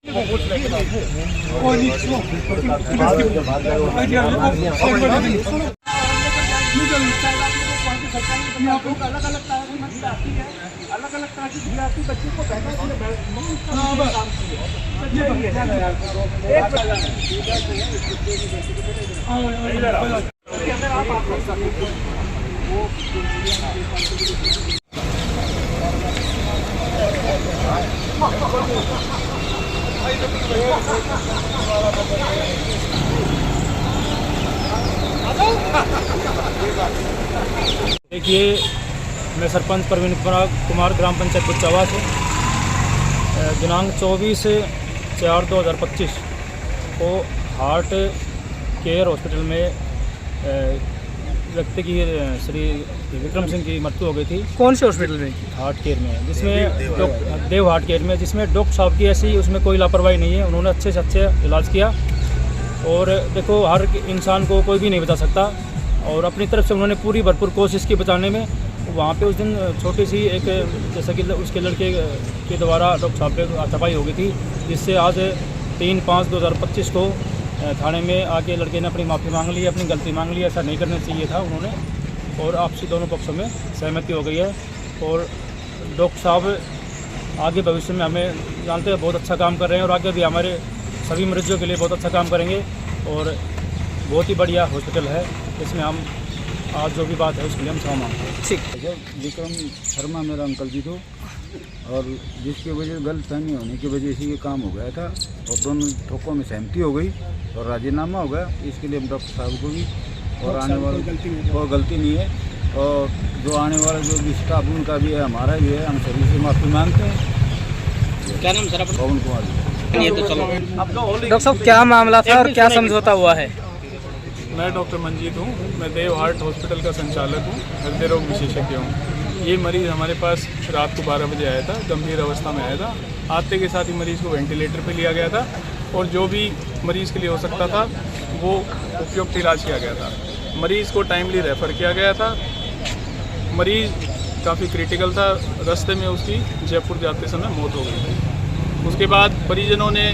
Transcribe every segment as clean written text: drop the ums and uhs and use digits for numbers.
अलग-अलग तरह की विद्यार्थी बच्चों को देखिए, मैं सरपंच प्रवीण कुमार ग्राम पंचायत बुच्चावा से दिनांक 24/4/2025 को हार्ट केयर हॉस्पिटल में व्यक्ति की श्री विक्रम सिंह की मृत्यु हो गई थी। कौन से हॉस्पिटल में? हार्ट केयर में, जिसमें देव हार्ट केयर में, जिसमें डॉक्टर साहब की ऐसी उसमें कोई लापरवाही नहीं है। उन्होंने अच्छे से अच्छे इलाज किया और देखो, हर इंसान को कोई भी नहीं बचा सकता और अपनी तरफ से उन्होंने पूरी भरपूर कोशिश की बचाने में। वहाँ पे उस दिन छोटी सी एक जैसा कि उसके लड़के के द्वारा डॉक्टर साहब पे हाथापाई हो गई थी, जिससे आज 3/5/2025 को थाने में आके लड़के ने अपनी माफ़ी मांग ली, अपनी गलती मांग ली। ऐसा नहीं करना चाहिए था उन्होंने, और आपसी दोनों पक्षों में सहमति हो गई है। और डॉक्टर साहब आगे भविष्य में, हमें जानते हैं, बहुत अच्छा काम कर रहे हैं और आगे भी हमारे सभी मरीजों के लिए बहुत अच्छा काम करेंगे। और बहुत ही बढ़िया हॉस्पिटल है, इसमें हम आज जो भी बात है उसके लिए हम क्षमा मांगते हैं। ठीक। विक्रम शर्मा मेरा अंकल जी तो, और जिसकी वजह गलतफहमी होने की वजह से ये काम हो गया था और दोनों ठोकों में सहमति हो गई और राजीनामा हो गया। इसके लिए हम डॉक्टर साहब को भी और आने वाले कोई गलती नहीं है, और जो आने वाला जो भी स्टाफ उनका भी है, हमारा भी है, हम सभी से माफ़ी मांगते हैं। क्या नाम सर आपका? पवन कुमार। ये तो चलो, डॉक्टर साहब क्या मामला था और क्या समझौता हुआ है? मैं डॉक्टर मंजीत हूँ, मैं देव हार्ट हॉस्पिटल का संचालक हूँ, हृदय रोग विशेषज्ञ हूँ। ये मरीज़ हमारे पास रात को 12 बजे आया था, गंभीर अवस्था में आया था। आते के साथ ही मरीज़ को वेंटिलेटर पे लिया गया था और जो भी मरीज़ के लिए हो सकता था वो उपयुक्त इलाज किया गया था। मरीज़ को टाइमली रेफ़र किया गया था। मरीज़ काफ़ी क्रिटिकल था, रास्ते में उसकी जयपुर जाते समय मौत हो गई थी। उसके बाद परिजनों ने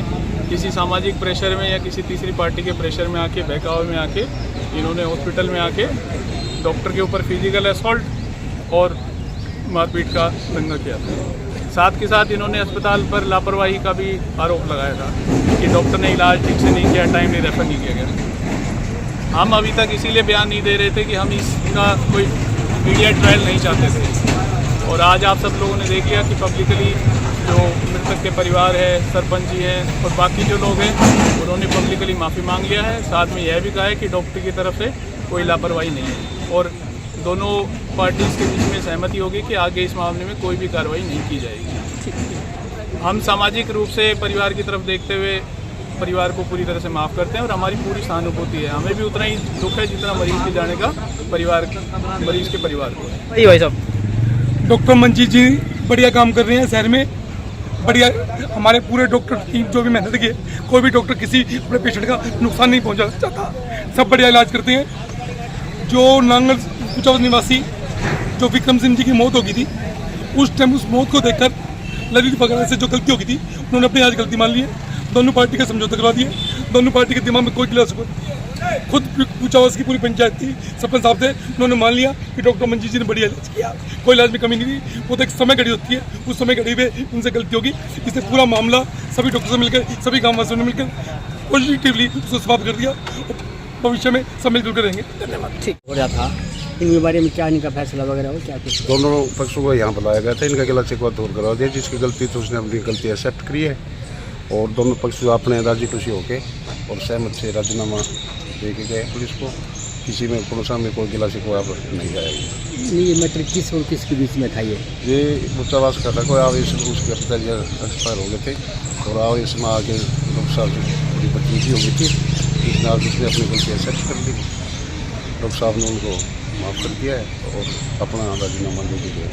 किसी सामाजिक प्रेशर में या किसी तीसरी पार्टी के प्रेशर में आके, बहकावे में आके, इन्होंने हॉस्पिटल में आके डॉक्टर के ऊपर फिजिकल असॉल्ट और मारपीट का दंगा किया था। साथ के साथ इन्होंने अस्पताल पर लापरवाही का भी आरोप लगाया था कि डॉक्टर ने इलाज ठीक से नहीं किया, टाइमली रेफर नहीं किया गया। हम अभी तक इसीलिए बयान नहीं दे रहे थे कि हम इसका कोई मीडिया ट्रायल नहीं चाहते थे, और आज आप सब लोगों ने देख लिया कि पब्लिकली जो मृतक के परिवार है, सरपंच जी हैं और बाकी जो लोग हैं, उन्होंने पब्लिकली माफ़ी मांग लिया है। साथ में यह भी कहा है कि डॉक्टर की तरफ से कोई लापरवाही नहीं है और दोनों पार्टीज़ के बीच में सहमति होगी कि आगे इस मामले में कोई भी कार्रवाई नहीं की जाएगी। हम सामाजिक रूप से परिवार की तरफ देखते हुए परिवार को पूरी तरह से माफ़ करते हैं और हमारी पूरी सहानुभूति है। हमें भी उतना ही दुख है जितना मरीज़ के जाने का मरीज़ के परिवार को है। भाई साहब, डॉक्टर मंजीत जी बढ़िया काम कर रहे हैं शहर में, बढ़िया। हमारे पूरे डॉक्टर टीम जो भी मेहनत की है, कोई भी डॉक्टर किसी अपने पेशेंट का नुकसान नहीं पहुंचा चाहता, सब बढ़िया इलाज करते हैं। जो नांगल कुचावत निवासी जो विक्रम सिंह जी की मौत हो गई थी, उस टाइम उस मौत को देखकर ललित वगैरह से जो गलती हो गई थी, उन्होंने अपनी आज गलती मान ली है। दोनों पार्टी का समझौता करवा दिया, दोनों पार्टी के दिमाग में कोई गिलास खुद कुचावत की पूरी पंचायत थी, सरपंच साहब थे, उन्होंने मान लिया कि डॉक्टर मंजीत जी ने बढ़िया इलाज किया, कोई इलाज में कमी नहीं थी। वो तो एक समय घड़ी होती है, उस समय घड़ी में उनसे गलती होगी। इसने पूरा मामला सभी डॉक्टर से मिलकर, सभी गाँववासियों ने मिलकर पॉजिटिवली उसको समाप्त कर दिया। भविष्य में सब मिलजुल कर रहेंगे। धन्यवाद। ठीक हो रहा था, इनके बारे में क्या इनका फैसला वगैरह हो, क्या कुछ? दोनों पक्षों को यहाँ बुलाया गया था, इनका गिला शिकवा दूर करवा दिया। जिसकी गलती थी उसने अपनी गलती एक्सेप्ट करी है और दोनों पक्ष अपने राजी खुशी होके और सहमत से राजीनामा दे के गए पुलिस को। किसी में पुरुषों में कोई गिला शिकवा नहीं आएगी। ये मैटर किस और किसके बीच में था? ये बुच्चावास का था, कोई आवेश उसके पिताजी एक्सपायर हो गए थे और आवेश में आके डॉक्टर साहब से थोड़ी बदतमीजी हो गई थी। इसने आज उसने अपनी गलती एक्सेप्ट कर ली, डॉक्टर साहब ने उनको माफ़ कर दिया है और अपना राजीनामा दे के गए।